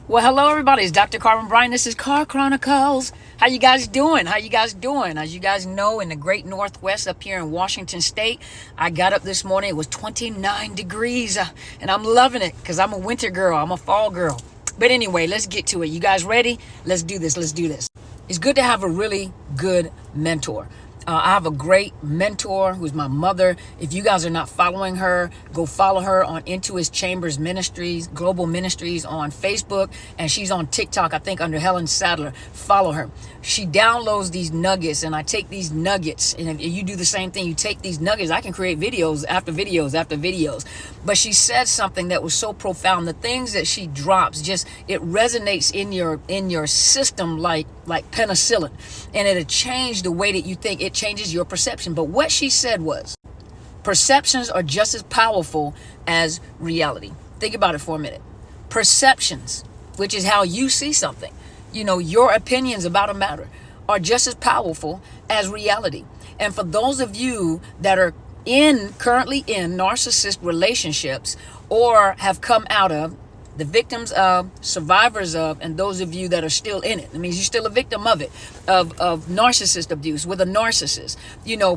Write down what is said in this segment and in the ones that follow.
Well, hello everybody. It's Dr. Carmen Bryan. This is Car Chronicles. How you guys doing? How you guys doing? As you guys know, in the great Northwest up here in Washington State, I got up this morning. It was 29 degrees, and I'm loving it because I'm a winter girl. I'm a fall girl. But anyway, let's get to it. You guys ready? Let's do this. Let's do this. It's good to have a really good mentor. I have a great mentor who's my mother. If you guys are not following her, go follow her on Into His Chambers Ministries, Global Ministries on Facebook, and she's on TikTok, I think, under Helen Sadler. Follow her. She downloads these nuggets, and I take these nuggets, and if you do the same thing, you take these nuggets. I can create videos after videos after videos. But she said something that was so profound. The things that she drops, just it resonates in your system like penicillin, and it'll change the way that you think. It changes your perception. But what she said was, perceptions are just as powerful as reality. Think about it for a minute. Perceptions, which is how you see something, your opinions about a matter, are just as powerful as reality. And for those of you that are currently in narcissist relationships, or have come out of, the victims of, survivors of, and those of you that are still in it. It means you're still a victim of it, of narcissist abuse with a narcissist.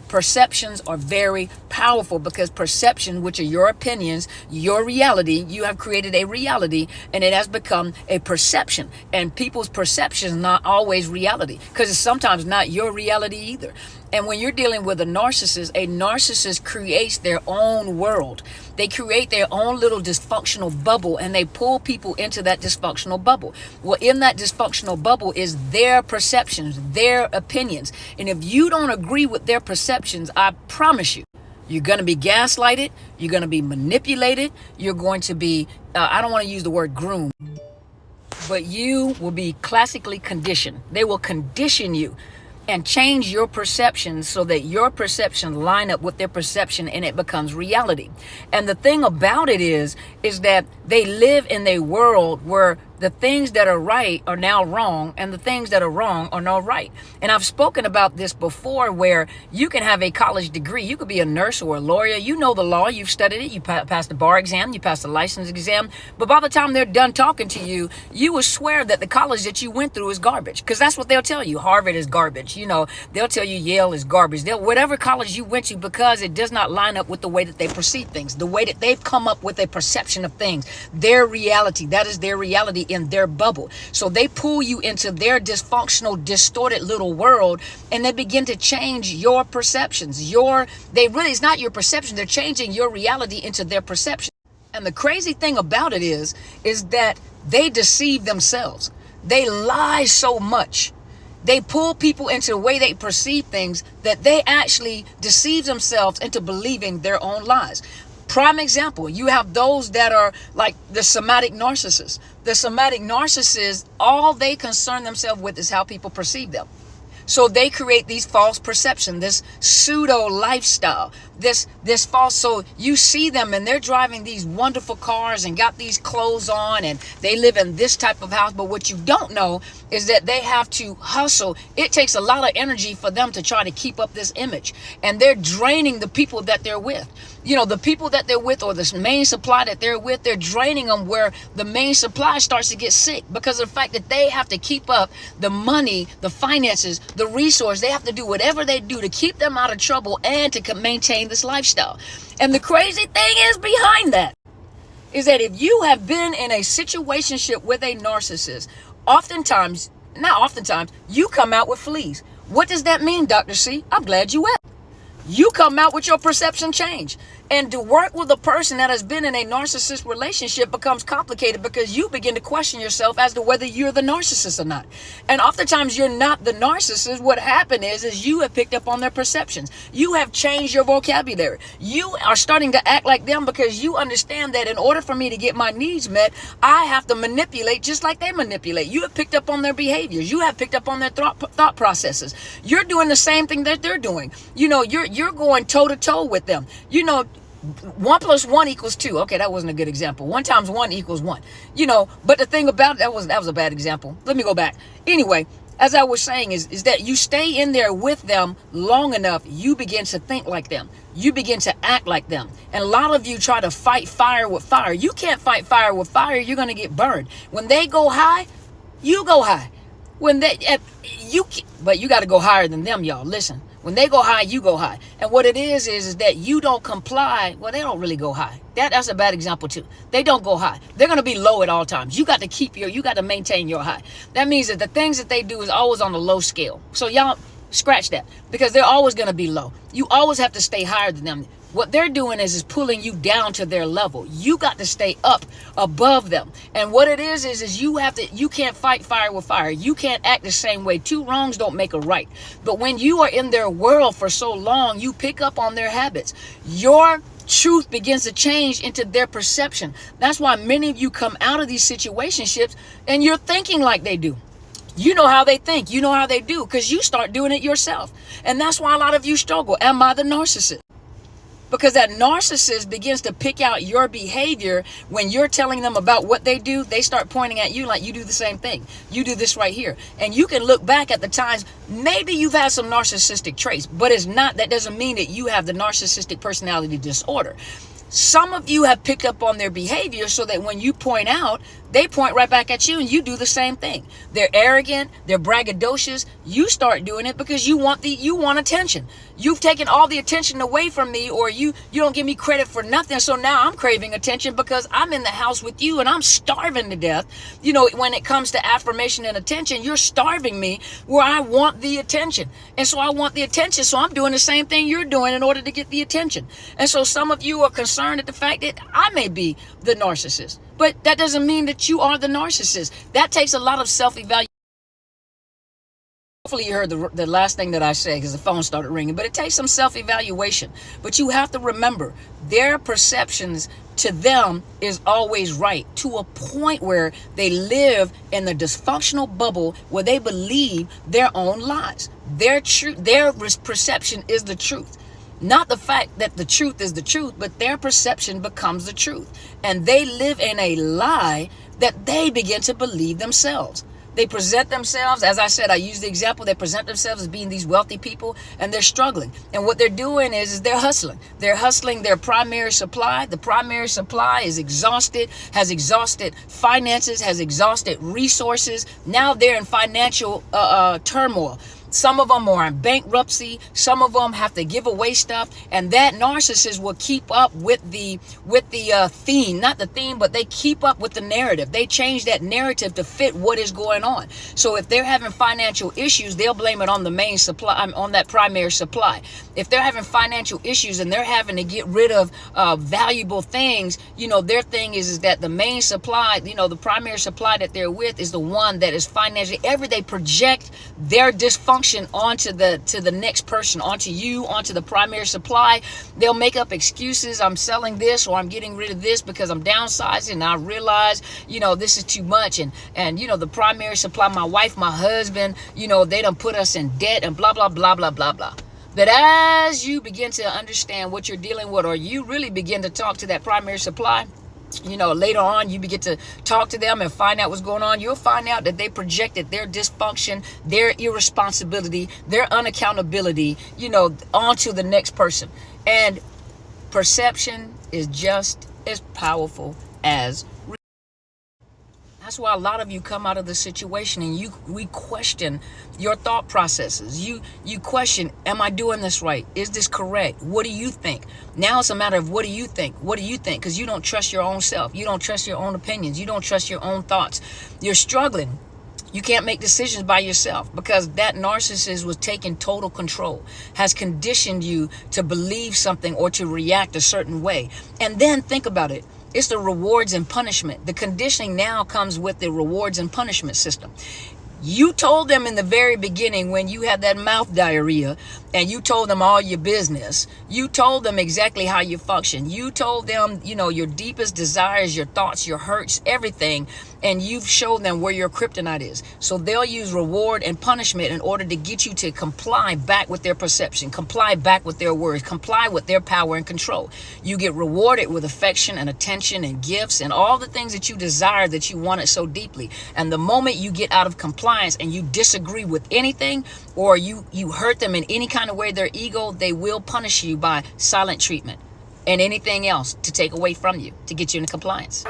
Perceptions are very powerful, because perception, which are your opinions, your reality, you have created a reality, and it has become a perception. And people's perception is not always reality, because it's sometimes not your reality either. And when you're dealing with a narcissist creates their own world. They create their own little dysfunctional bubble, and they pull people into that dysfunctional bubble. Well, in that dysfunctional bubble is their perceptions, their opinions. And if you don't agree with their perceptions, I promise you, you're going to be gaslighted. You're going to be manipulated. You're going to be, I don't want to use the word groomed, but you will be classically conditioned. They will condition you and change your perceptions so that your perceptions line up with their perception, and it becomes reality. And the thing about it is that they live in a world where the things that are right are now wrong, and the things that are wrong are now right. And I've spoken about this before, where you can have a college degree. You could be a nurse or a lawyer. You know the law. You've studied it. You passed the bar exam. You passed the license exam. But by the time they're done talking to you, you will swear that the college that you went through is garbage, because that's what they'll tell you. Harvard is garbage. They'll tell you Yale is garbage. Whatever college you went to, because it does not line up with the way that they perceive things, the way that they've come up with a perception of things, their reality. That is their reality in their bubble. So they pull you into their dysfunctional, distorted little world, and they begin to change your perceptions. It's not your perception. They're changing your reality into their perception. And the crazy thing about it is that they deceive themselves. They lie so much. They pull people into the way they perceive things that they actually deceive themselves into believing their own lies. Prime example, you have those that are like the somatic narcissists. The somatic narcissists, all they concern themselves with is how people perceive them. So they create these false perceptions, this pseudo lifestyle, this false. So you see them and they're driving these wonderful cars and got these clothes on, and they live in this type of house. But what you don't know is that they have to hustle. It takes a lot of energy for them to try to keep up this image, and they're draining the people that they're with. The people that they're with, or the main supply that they're with, they're draining them, where the main supply starts to get sick because of the fact that they have to keep up the money, the finances, the resource. They have to do whatever they do to keep them out of trouble and to maintain this lifestyle. And the crazy thing is behind that is that if you have been in a situationship with a narcissist, not oftentimes, you come out with fleas. What does that mean, Dr. C? I'm glad you asked. You come out with your perception change. And to work with a person that has been in a narcissist relationship becomes complicated, because you begin to question yourself as to whether you're the narcissist or not. And oftentimes you're not the narcissist. What happened is you have picked up on their perceptions. You have changed your vocabulary. You are starting to act like them because you understand that in order for me to get my needs met, I have to manipulate just like they manipulate. You have picked up on their behaviors. You have picked up on their thought processes. You're doing the same thing that they're doing. You're going toe to toe with them. 1 + 1 = 2. Okay, that wasn't a good example. 1 × 1 = 1. But the thing about it, that was a bad example. Let me go back. Anyway, as I was saying, is that you stay in there with them long enough, you begin to think like them. You begin to act like them. And a lot of you try to fight fire with fire. You can't fight fire with fire. You're going to get burned. When they go high, you go high. But you got to go higher than them, y'all. Listen, when they go high, you go high. And what it is that you don't comply. Well, they don't really go high. That's a bad example too. They don't go high. They're going to be low at all times. You got to maintain your high. That means that the things that they do is always on the low scale. So y'all scratch that, because they're always going to be low. You always have to stay higher than them. What they're doing is pulling you down to their level. You got to stay up above them. And what it is you can't fight fire with fire. You can't act the same way. Two wrongs don't make a right. But when you are in their world for so long, you pick up on their habits. Your truth begins to change into their perception. That's why many of you come out of these situationships and you're thinking like they do. You know how they think. You know how they do, because you start doing it yourself. And that's why a lot of you struggle. Am I the narcissist? Because that narcissist begins to pick out your behavior when you're telling them about what they do. They start pointing at you like you do the same thing. You do this right here. And you can look back at the times, maybe you've had some narcissistic traits, but that doesn't mean that you have the narcissistic personality disorder. Some of you have picked up on their behavior so that when you point out, they point right back at you and you do the same thing. They're arrogant, they're braggadocious. You start doing it because you want attention. You've taken all the attention away from me, or you don't give me credit for nothing. So now I'm craving attention because I'm in the house with you and I'm starving to death. You know, when it comes to affirmation and attention, you're starving me where I want the attention. And so I want the attention. So I'm doing the same thing you're doing in order to get the attention. And so some of you are concerned at the fact that I may be the narcissist. But that doesn't mean that you are the narcissist. That takes a lot of self-evaluation. Hopefully you heard the last thing that I said, because the phone started ringing. But it takes some self-evaluation. But you have to remember, their perceptions to them is always right, to a point where they live in the dysfunctional bubble where they believe their own lies. Their perception is the truth. Not the fact that the truth is the truth, but their perception becomes the truth. And they live in a lie that they begin to believe themselves. They present themselves, as I said, I used the example, they present themselves as being these wealthy people, and they're struggling. And what they're doing is they're hustling. They're hustling their primary supply. The primary supply is exhausted, has exhausted finances, has exhausted resources. Now they're in financial turmoil. Some of them are in bankruptcy. Some of them have to give away stuff. And that narcissist will keep up with the theme, not the theme, but they keep up with the narrative. They change that narrative to fit what is going on. So if they're having financial issues, they'll blame it on the main supply, on that primary supply. If they're having financial issues and they're having to get rid of valuable things, their thing is that the main supply, the primary supply that they're with is the one that is financially, they project their dysfunction onto the next person, onto you, onto the primary supply. They'll make up excuses. I'm selling this, or I'm getting rid of this because I'm downsizing and I realize, this is too much. And the primary supply, my wife, my husband, they done put us in debt and blah, blah, blah, blah, blah, blah. But as you begin to understand what you're dealing with, or you really begin to talk to that primary supply, later on, you begin to talk to them and find out what's going on. You'll find out that they projected their dysfunction, their irresponsibility, their unaccountability, onto the next person. And perception is just as powerful as reality. That's why a lot of you come out of the situation and we question your thought processes. You question, am I doing this right? Is this correct? What do you think? Now it's a matter of what do you think? What do you think? Because you don't trust your own self. You don't trust your own opinions. You don't trust your own thoughts. You're struggling. You can't make decisions by yourself because that narcissist was taking total control, has conditioned you to believe something or to react a certain way. And then think about it. It's the rewards and punishment. The conditioning now comes with the rewards and punishment system. You told them in the very beginning when you had that mouth diarrhea and you told them all your business. You told them exactly how you function. You told them, your deepest desires, your thoughts, your hurts, everything. and you've shown them where your kryptonite is. So they'll use reward and punishment in order to get you to comply back with their perception, comply back with their words, comply with their power and control. You get rewarded with affection and attention and gifts and all the things that you desire, that you wanted so deeply. And the moment you get out of compliance and you disagree with anything, or you hurt them in any kind of way, their ego, they will punish you by silent treatment and anything else to take away from you, to get you into compliance.